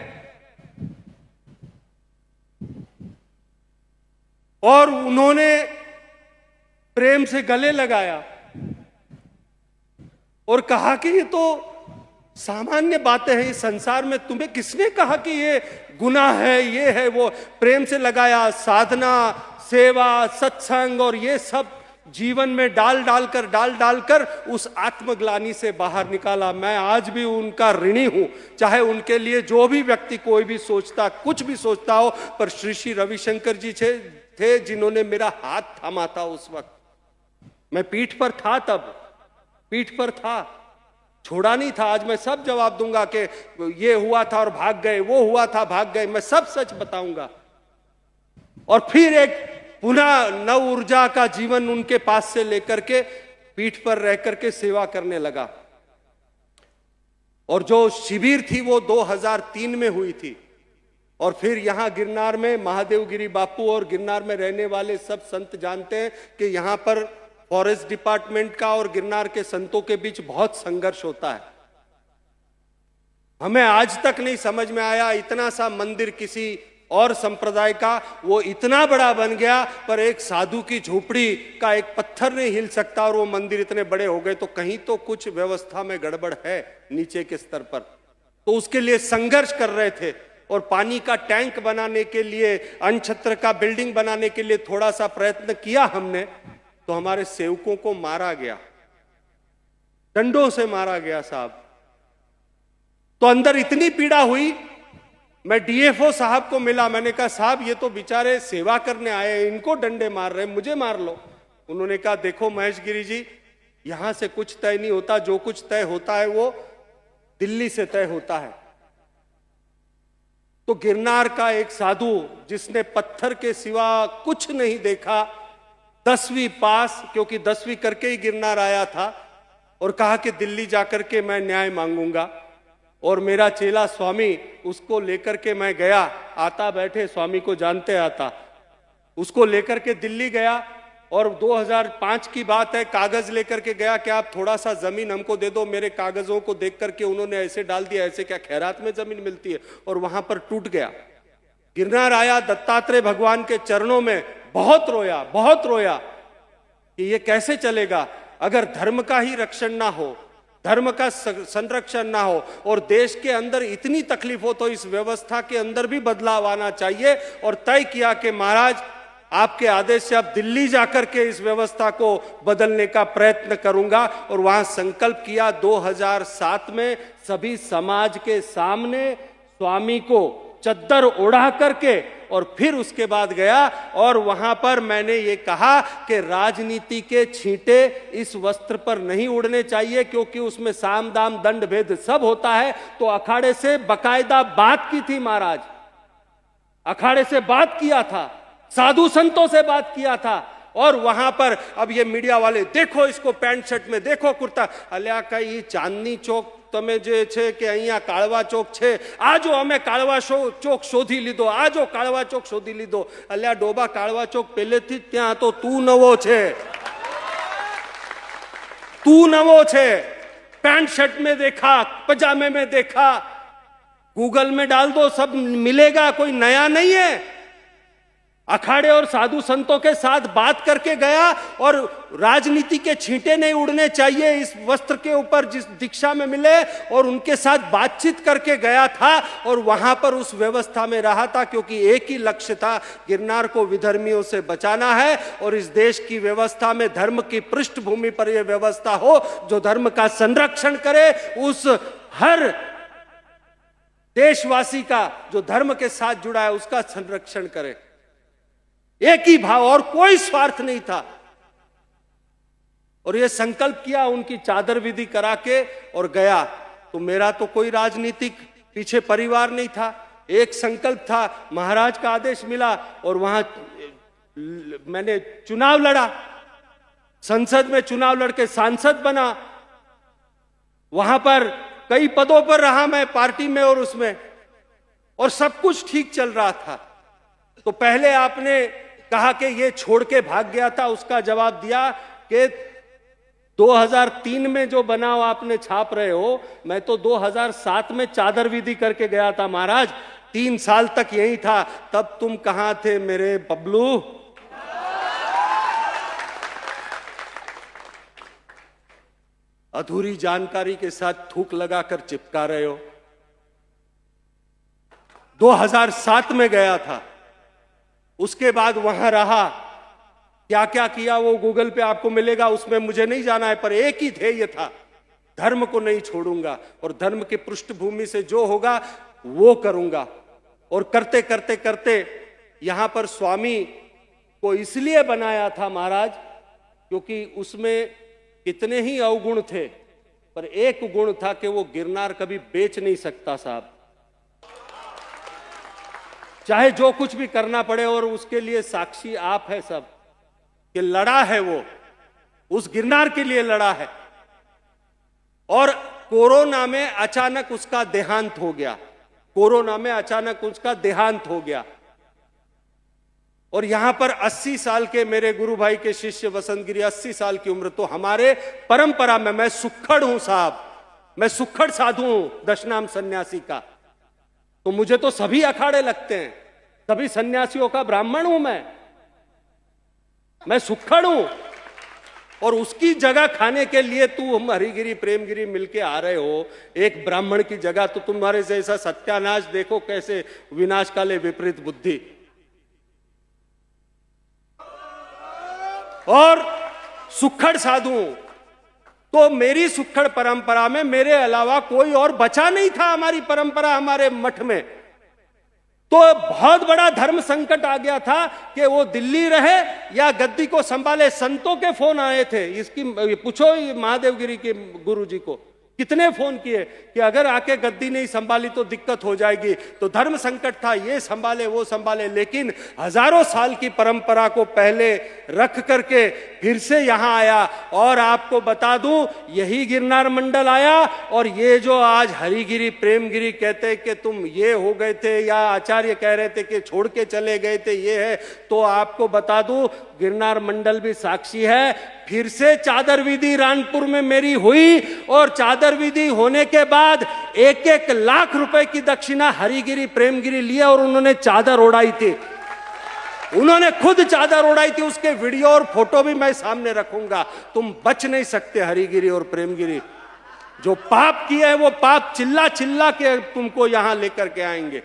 और उन्होंने प्रेम से गले लगाया और कहा कि ये तो सामान्य बातें हैं इस संसार में, तुम्हें किसने कहा कि ये गुनाह है, ये है वो। प्रेम से लगाया, साधना, सेवा, सत्संग और ये सब जीवन में डाल डालकर उस आत्मग्लानि से बाहर निकाला। मैं आज भी उनका ऋणी हूं, चाहे उनके लिए जो भी व्यक्ति कोई भी सोचता, कुछ भी सोचता हो, पर श्री श्री रविशंकर जी थे जिन्होंने मेरा हाथ थामा था उस वक्त। मैं पीठ पर था, तब पीठ पर था, छोड़ा नहीं था। आज मैं सब जवाब दूंगा कि ये हुआ था और भाग गए, वो हुआ था भाग गए, मैं सब सच बताऊंगा। और फिर एक पुनः नव ऊर्जा का जीवन उनके पास से लेकर के पीठ पर रह करके सेवा करने लगा। और जो शिविर थी वो 2003 में हुई थी। और फिर यहां गिरनार में महादेवगिरी बापू और गिरनार में रहने वाले सब संत जानते हैं कि यहां पर फॉरेस्ट डिपार्टमेंट का और गिरनार के संतों के बीच बहुत संघर्ष होता है। हमें आज तक नहीं समझ में आया, इतना सा मंदिर किसी और संप्रदाय का वो इतना बड़ा बन गया, पर एक साधु की झोपड़ी का एक पत्थर नहीं हिल सकता, और वो मंदिर इतने बड़े हो गए। तो कहीं तो कुछ व्यवस्था में गड़बड़ है नीचे के स्तर पर। तो उसके लिए संघर्ष कर रहे थे। और पानी का टैंक बनाने के लिए, अनछत्र का बिल्डिंग बनाने के लिए थोड़ा सा प्रयत्न किया हमने, तो हमारे सेवकों को मारा गया, डंडों से मारा गया साहब। तो अंदर इतनी पीड़ा हुई। मैं डीएफओ साहब को मिला, मैंने कहा साहब ये तो बेचारे सेवा करने आए, इनको डंडे मार रहे, मुझे मार लो। उन्होंने कहा देखो महेश गिरी जी, यहां से कुछ तय नहीं होता, जो कुछ तय होता है वो दिल्ली से तय होता है। तो गिरनार का एक साधु जिसने पत्थर के सिवा कुछ नहीं देखा, 10वीं पास, क्योंकि 10वीं करके ही गिरनार आया था, और कहा कि दिल्ली जाकर के मैं न्याय मांगूंगा। और मेरा चेला स्वामी, उसको लेकर के मैं गया, आता बैठे, स्वामी को जानते आता, उसको लेकर के दिल्ली गया। और 2005 की बात है, कागज लेकर के गया कि आप थोड़ा सा जमीन हमको दे दो। मेरे कागजों को देख करके उन्होंने ऐसे डाल दिया, ऐसे क्या खैरात में जमीन मिलती है, और वहां पर टूट गया। गिरनार आया, दत्तात्रेय भगवान के चरणों में बहुत रोया कि ये कैसे चलेगा अगर धर्म का ही रक्षण ना हो, धर्म का संरक्षण ना हो और देश के अंदर इतनी तकलीफ हो तो इस व्यवस्था के अंदर भी बदलाव आना चाहिए। और तय किया कि महाराज आपके आदेश से अब दिल्ली जाकर के इस व्यवस्था को बदलने का प्रयत्न करूंगा। और वहां संकल्प किया 2007 में सभी समाज के सामने स्वामी को चद्दर ओढ़ा करके, और फिर उसके बाद गया और वहां पर मैंने ये कहा कि राजनीति के छींटे इस वस्त्र पर नहीं उड़ने चाहिए, क्योंकि उसमें साम दाम दंड भेद सब होता है। तो अखाड़े से बकायदा बात की थी महाराज, अखाड़े से बात किया था, साधु संतों से बात किया था। और वहां पर अब ये मीडिया वाले देखो इसको पैंट शर्ट में, देखो कुर्ता, अल्या कई चांदनी चौक તમે જે છે કે અહીંયા કાળવા ચોક છે, આજો અમે કાળવા ચોક શોધી લીધો, આજો કાળવા ચોક શોધી લીધો। અલ્યા ડોબા કાળવા ચોક પહેલેથી જ ત્યાં હતો, તું નવો છે, તું નવો છે। पैंट शर्ट में देखा, पजामे में देखा, गूगल में डाल दो सब मिलेगा, कोई नया नहीं है। अखाड़े और साधु संतों के साथ बात करके गया और राजनीति के छींटे नहीं उड़ने चाहिए इस वस्त्र के ऊपर जिस दीक्षा में मिले, और उनके साथ बातचीत करके गया था और वहां पर उस व्यवस्था में रहा था, क्योंकि एक ही लक्ष्य था, गिरनार को विधर्मियों से बचाना है और इस देश की व्यवस्था में धर्म की पृष्ठभूमि पर यह व्यवस्था हो जो धर्म का संरक्षण करे, उस हर देशवासी का जो धर्म के साथ जुड़ा है उसका संरक्षण करे। एक ही भाव और कोई स्वार्थ नहीं था। और यह संकल्प किया, उनकी चादर विधि करा के और गया। तो मेरा तो कोई राजनीतिक पीछे परिवार नहीं था, एक संकल्प था, महाराज का आदेश मिला और वहां मैंने चुनाव लड़ा, संसद में चुनाव लड़के सांसद बना, वहां पर कई पदों पर रहा मैं पार्टी में और उसमें, और सब कुछ ठीक चल रहा था। तो पहले आपने कहा कि ये छोड़ के भाग गया था, उसका जवाब दिया कि 2003 में जो बनाव आपने छाप रहे हो, मैं तो 2007 में चादर विधि करके गया था महाराज, 3 साल तक यही था, तब तुम कहां थे मेरे बबलू? अधूरी जानकारी के साथ थूक लगाकर चिपका रहे हो। 2007 में गया था, उसके बाद वहां रहा, क्या क्या किया वो गूगल पे आपको मिलेगा, उसमें मुझे नहीं जाना है, पर एक ही ध्येय था, धर्म को नहीं छोड़ूंगा और धर्म की पृष्ठभूमि से जो होगा वो करूंगा। और करते करते करते यहां पर स्वामी को इसलिए बनाया था महाराज, क्योंकि उसमें कितने ही अवगुण थे, पर एक गुण था कि वो गिरनार कभी बेच नहीं सकता साहब, चाहे जो कुछ भी करना पड़े। और उसके लिए साक्षी आप है सब, कि लड़ा है वो, उस गिरनार के लिए लड़ा है। और कोरोना में अचानक उसका देहांत हो गया, कोरोना में अचानक उसका देहांत हो गया। और यहां पर 80 साल के मेरे गुरु भाई के शिष्य वसंत गिरी, 80 साल की उम्र, तो हमारे परंपरा में मैं सुक्खड़ हूं साहब, मैं सुक्खड़ साधु हूं, दशनाम सन्यासी का। तो मुझे तो सभी अखाड़े लगते हैं, सभी सन्यासियों का ब्राह्मण हूं मैं सुक्खड़ हूं। और उसकी जगह खाने के लिए तुम हरिगिरी प्रेमगिरी मिलके आ रहे हो, एक ब्राह्मण की जगह, तो तुम्हारे जैसा सत्यानाश देखो कैसे विनाश काले विपरीत बुद्धि। और सुक्खड़ साधु, तो मेरी सुक्खड़ परंपरा में मेरे अलावा कोई और बचा नहीं था, हमारी परंपरा, हमारे मठ में। तो बहुत बड़ा धर्म संकट आ गया था कि वो दिल्ली रहे या गद्दी को संभाले। संतों के फोन आए थे, इसकी पूछो महादेवगिरी के गुरु जी को, कितने फोन किए कि अगर आके गद्दी नहीं संभाली तो दिक्कत हो जाएगी। तो धर्म संकट था, ये संभाले वो संभाले, लेकिन हजारों साल की परंपरा को पहले रख करके फिर से यहां आया। और आपको बता दूं, यही गिरनार मंडल आया, और ये जो आज हरिगिरी प्रेमगिरी कहते कि तुम ये हो गए थे, या आचार्य कह रहे थे कि छोड़ के चले गए थे, ये है, तो आपको बता दूं गिरनार मंडल भी साक्षी है। फिर से चादर विधि रानपुर में मेरी हुई, और चादर विधि होने के बाद 1-1 लाख रुपए की दक्षिणा हरिगिरी प्रेमगिरी लिया और उन्होंने चादर ओढ़ाई थी, उन्होंने खुद चादर ओढ़ाई थी। उसके वीडियो और फोटो भी मैं सामने रखूंगा। तुम बच नहीं सकते हरिगिरी और प्रेमगिरी। जो पाप किया है वो पाप चिल्ला चिल्ला के तुमको यहां लेकर के आएंगे।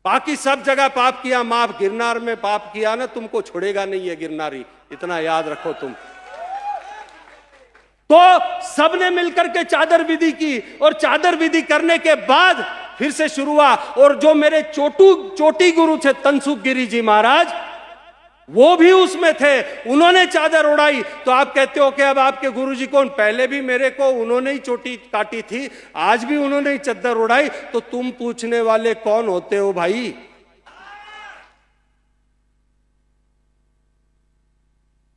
बाकी सब जगह पाप किया, माफ गिरनार में पाप किया ना, तुमको छोड़ेगा नहीं है गिरनारी, इतना याद रखो तुम। तो सबने मिलकर के चादर विधि की, और चादर विधि करने के बाद फिर से शुरू हुआ। और जो मेरे चोटी गुरु थे तनसुख गिरी जी महाराज, वो भी उसमें थे, उन्होंने चादर उड़ाई। तो आप कहते हो कि अब आपके गुरुजी कौन? पहले भी मेरे को उन्होंने ही चोटी काटी थी, आज भी उन्होंने ही चादर उड़ाई, तो तुम पूछने वाले कौन होते हो भाई?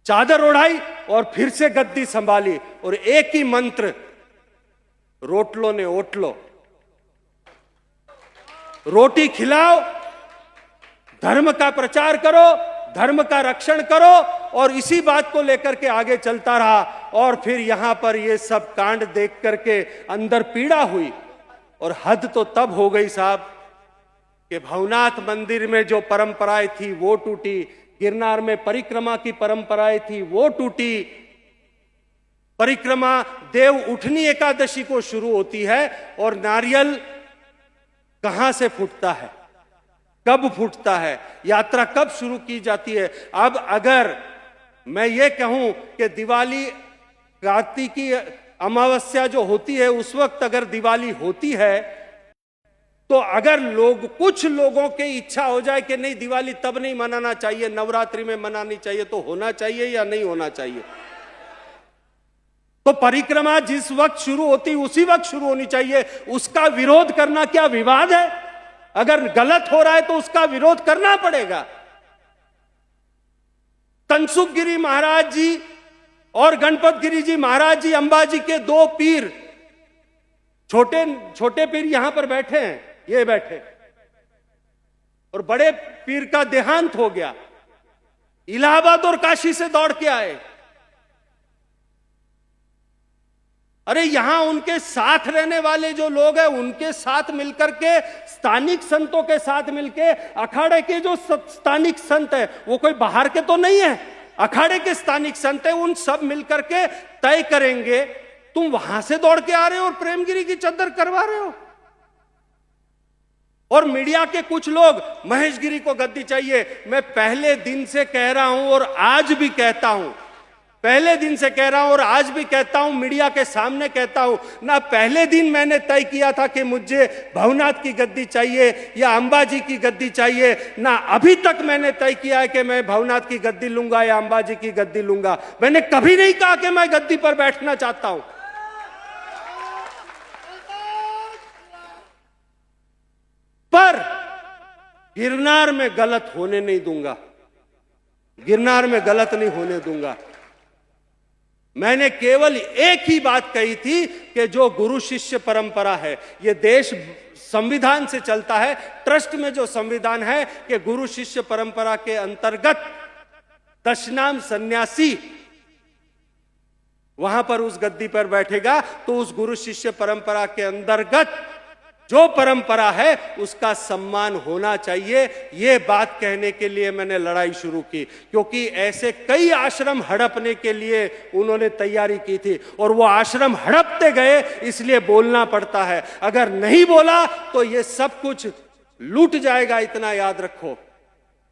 चादर उड़ाई और फिर से गद्दी संभाली, और एक ही मंत्र, रोटलो ने ओट लो, रोटी खिलाओ, धर्म का प्रचार करो, धर्म का रक्षण करो, और इसी बात को लेकर के आगे चलता रहा। और फिर यहां पर ये सब कांड देख करके अंदर पीड़ा हुई, और हद तो तब हो गई साहब कि भवनाथ मंदिर में जो परंपराएं थी वो टूटी, गिरनार में परिक्रमा की परंपराएं थी वो टूटी। परिक्रमा देव उठनी एकादशी को शुरू होती है, और नारियल कहां से फूटता है, कब फूटता है, यात्रा कब शुरू की जाती है। अब अगर मैं ये कहूं कि दिवाली कार्तिकी अमावस्या जो होती है उस वक्त अगर दिवाली होती है, तो अगर कुछ लोगों की इच्छा हो जाए कि नहीं दिवाली तब नहीं मनाना चाहिए, नवरात्रि में मनानी चाहिए, तो होना चाहिए या नहीं होना चाहिए? तो परिक्रमा जिस वक्त शुरू होती उसी वक्त शुरू होनी चाहिए। उसका विरोध करना क्या विवाद है? अगर गलत हो रहा है तो उसका विरोध करना पड़ेगा। तनसुख गिरी महाराज जी और गणपत गिरी जी महाराज जी, अंबाजी के दो पीर, छोटे पीर यहां पर बैठे हैं, ये बैठे, और बड़े पीर का देहांत हो गया, इलाहाबाद और काशी से दौड़ के आए। अरे यहां उनके साथ रहने वाले जो लोग हैं उनके साथ मिलकर के, स्थानिक संतों के साथ मिलके, अखाड़े के जो स्थानिक संत है वो कोई बाहर के तो नहीं है, अखाड़े के स्थानिक संत है, उन सब मिलकर के तय करेंगे। तुम वहां से दौड़ के आ रहे हो और प्रेमगिरी की चद्दर करवा रहे हो। और मीडिया के कुछ लोग महेश गिरी को गद्दी चाहिए। मैं पहले दिन से कह रहा हूं और आज भी कहता हूं, पहले दिन से कह रहा हूं और आज भी कहता हूं, मीडिया के सामने कहता हूं, ना पहले दिन मैंने तय किया था कि मुझे भवनाथ की गद्दी चाहिए या अंबाजी की गद्दी चाहिए, ना अभी तक मैंने तय किया है कि मैं भवनाथ की गद्दी लूंगा या अंबाजी की गद्दी लूंगा। मैंने कभी नहीं कहा कि मैं गद्दी पर बैठना चाहता हूं। पर गिरनार में गलत होने नहीं दूंगा, गिरनार में गलत नहीं होने दूंगा। मैंने केवल एक ही बात कही थी कि जो गुरु शिष्य परंपरा है, ये देश संविधान से चलता है, ट्रस्ट में जो संविधान है कि गुरु शिष्य परंपरा के अंतर्गत दशनाम सन्यासी वहां पर उस गद्दी पर बैठेगा, तो उस गुरु शिष्य परंपरा के अंतर्गत जो परंपरा है उसका सम्मान होना चाहिए। ये बात कहने के लिए मैंने लड़ाई शुरू की, क्योंकि ऐसे कई आश्रम हड़पने के लिए उन्होंने तैयारी की थी, और वो आश्रम हड़पते गए, इसलिए बोलना पड़ता है। अगर नहीं बोला तो ये सब कुछ लूट जाएगा, इतना याद रखो।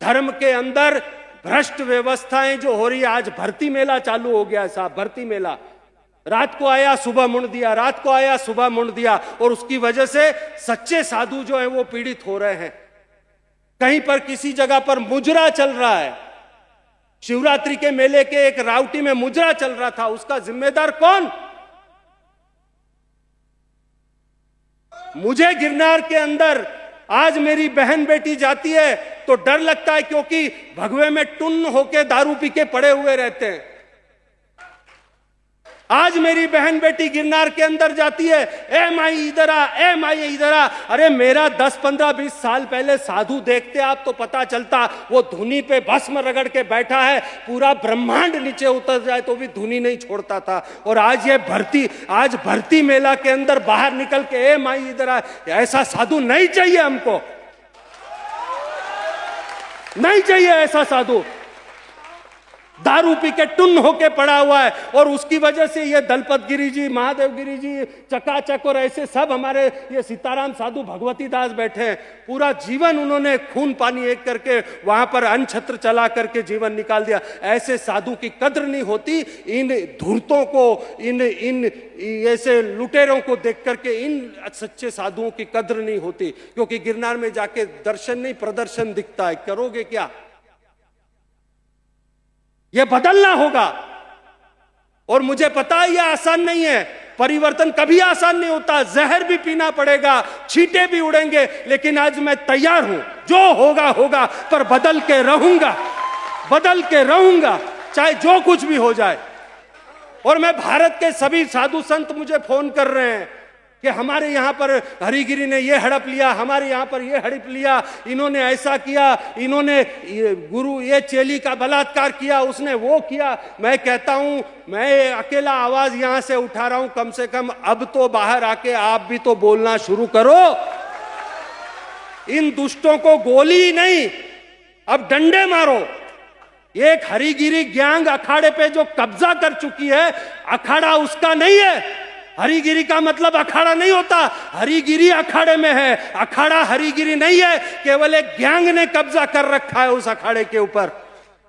धर्म के अंदर भ्रष्ट व्यवस्थाएं जो हो रही है, आज भर्ती मेला चालू हो गया साहब, भर्ती मेला, रात को आया सुबह मुड़ दिया, रात को आया सुबह मुड़ दिया, और उसकी वजह से सच्चे साधु जो हैं वो पीड़ित हो रहे हैं। कहीं पर किसी जगह पर मुजरा चल रहा है, शिवरात्रि के मेले के एक राउटी में मुजरा चल रहा था, उसका जिम्मेदार कौन? मुझे गिरनार के अंदर आज मेरी बहन बेटी जाती है तो डर लगता है, क्योंकि भगवे में टुन्न होके दारू पी के पड़े हुए रहते हैं। आज मेरी बहन बेटी गिरनार के अंदर जाती है, ए माई इधर आ, ए माई इधर आ। अरे मेरा 10, 15, 20 साल पहले साधु देखते आप तो पता चलता, वो धुनी पे भस्म रगड़ के बैठा है, पूरा ब्रह्मांड नीचे उतर जाए तो भी धुनी नहीं छोड़ता था। और आज ये आज भर्ती मेला के अंदर बाहर निकल के ए माई इधर आ, ऐसा साधु नहीं चाहिए हमको, नहीं चाहिए ऐसा साधु। दारू पी के टुन्न होके पड़ा हुआ है, और उसकी वजह से ये दलपत गिरी जी, महादेव गिरी जी, चकाचक और ऐसे सब हमारे ये सीताराम साधु भगवती दास बैठे हैं। पूरा जीवन उन्होंने खून पानी एक करके वहां पर अनछत्र चला करके जीवन निकाल दिया। ऐसे साधु की कद्र नहीं होती। इन धूर्तों को, इन ऐसे लुटेरों को देख करके इन सच्चे साधुओं की कद्र नहीं होती, क्योंकि गिरनार में जाके दर्शन नहीं प्रदर्शन दिखता है। करोगे क्या? यह बदलना होगा, और मुझे पता है यह आसान नहीं है। परिवर्तन कभी आसान नहीं होता, जहर भी पीना पड़ेगा, छींटे भी उड़ेंगे, लेकिन आज मैं तैयार हूं। जो होगा होगा, पर बदल के रहूंगा, बदल के रहूंगा, चाहे जो कुछ भी हो जाए। और मैं भारत के सभी साधु संत मुझे फोन कर रहे हैं कि हमारे यहां पर हरिगिरी ने ये हड़प लिया, हमारे यहां पर ये हड़प लिया, इन्होंने ऐसा किया, इन्होंने गुरु ये चेली का बलात्कार किया, उसने वो किया। मैं कहता हूं, मैं अकेला आवाज यहां से उठा रहा हूं, कम से कम अब तो बाहर आके आप भी तो बोलना शुरू करो। इन दुष्टों को गोली नहीं, अब डंडे मारो। एक हरिगिरी गैंग अखाड़े पे जो कब्जा कर चुकी है, अखाड़ा उसका नहीं है। हरिगिरी का मतलब अखाड़ा नहीं होता, हरिगिरी अखाड़े में है, अखाड़ा हरिगिरी नहीं है। केवल एक गैंग ने कब्जा कर रखा है उस अखाड़े के ऊपर।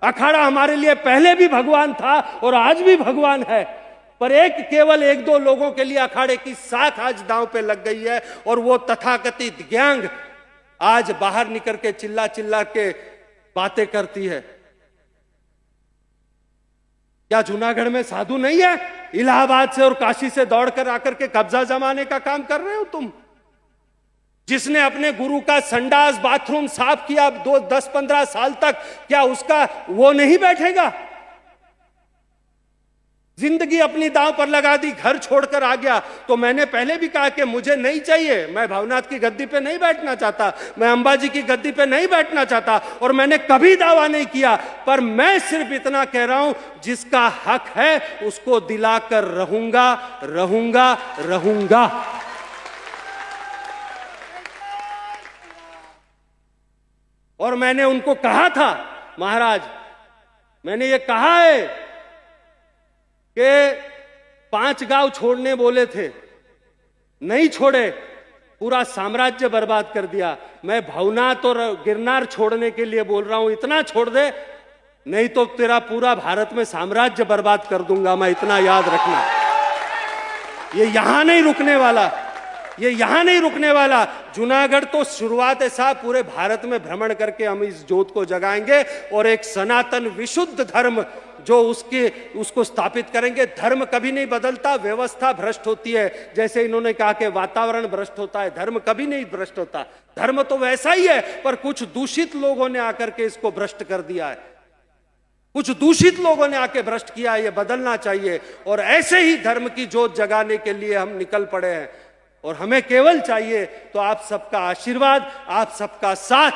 अखाड़ा हमारे लिए पहले भी भगवान था और आज भी भगवान है, पर केवल एक दो लोगों के लिए अखाड़े की साख आज दांव पे लग गई है, और वो तथाकथित गैंग आज बाहर निकल के चिल्ला चिल्ला के बातें करती है। क्या जूनागढ़ में साधु नहीं है? इलाहाबाद से और काशी से दौड़कर आकर के कब्जा जमाने का काम कर रहे हो तुम। जिसने अपने गुरु का संडास बाथरूम साफ किया 10-15 साल तक, क्या उसका वो नहीं बैठेगा? जिंदगी अपनी दांव पर लगा दी, घर छोड़कर आ गया। तो मैंने पहले भी कहा कि मुझे नहीं चाहिए, मैं भवनाथ की गद्दी पे नहीं बैठना चाहता, मैं अंबाजी की गद्दी पे नहीं बैठना चाहता, और मैंने कभी दावा नहीं किया। पर मैं सिर्फ इतना कह रहा हूं, जिसका हक है उसको दिलाकर रहूंगा, रहूंगा, रहूंगा। और मैंने उनको कहा था, महाराज मैंने ये कहा है कि 5 गांव छोड़ने बोले थे, नहीं छोड़े, पूरा साम्राज्य बर्बाद कर दिया। मैं भवनाथ और गिरनार छोड़ने के लिए बोल रहा हूं, इतना छोड़ दे, नहीं तो तेरा पूरा भारत में साम्राज्य बर्बाद कर दूंगा मैं, इतना याद रखना। ये यहां नहीं रुकने वाला, ये यहां नहीं रुकने वाला। जूनागढ़ तो शुरुआत है साहब, पूरे भारत में भ्रमण करके हम इस ज्योत को जगाएंगे और एक सनातन विशुद्ध धर्म जो उसको स्थापित करेंगे। धर्म कभी नहीं बदलता, व्यवस्था भ्रष्ट होती है। जैसे इन्होंने कहा कि वातावरण भ्रष्ट होता है, धर्म कभी नहीं भ्रष्ट होता। धर्म तो वैसा ही है, पर कुछ दूषित लोगों ने आकर के इसको भ्रष्ट कर दिया है, कुछ दूषित लोगों ने आके भ्रष्ट किया है। ये बदलना चाहिए, और ऐसे ही धर्म की जोत जगाने के लिए हम निकल पड़े हैं। और हमें केवल चाहिए तो आप सबका आशीर्वाद, आप सबका साथ।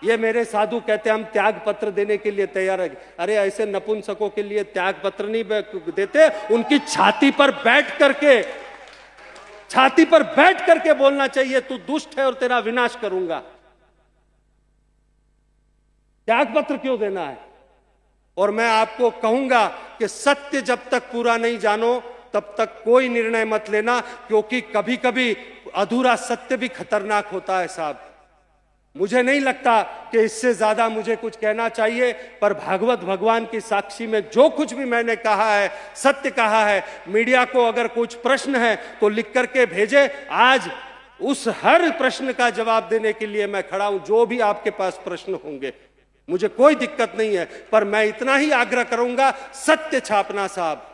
ये मेरे साधु कहते हैं हम त्याग पत्र देने के लिए तैयार है। अरे ऐसे नपुंसकों के लिए त्याग पत्र नहीं देते, उनकी छाती पर बैठ करके, छाती पर बैठ करके बोलना चाहिए, तू दुष्ट है और तेरा विनाश करूंगा। त्याग पत्र क्यों देना है? और मैं आपको कहूंगा कि सत्य जब तक पूरा नहीं जानो तब तक कोई निर्णय मत लेना, क्योंकि कभी कभी अधूरा सत्य भी खतरनाक होता है साहब। मुझे नहीं लगता कि इससे ज्यादा मुझे कुछ कहना चाहिए, पर भागवत भगवान की साक्षी में जो कुछ भी मैंने कहा है, सत्य कहा है। मीडिया को अगर कुछ प्रश्न है तो लिख करके भेजे। आज उस हर प्रश्न का जवाब देने के लिए मैं खड़ा हूं, जो भी आपके पास प्रश्न होंगे, मुझे कोई दिक्कत नहीं है। पर मैं इतना ही आग्रह करूंगा, सत्य छापना साहब।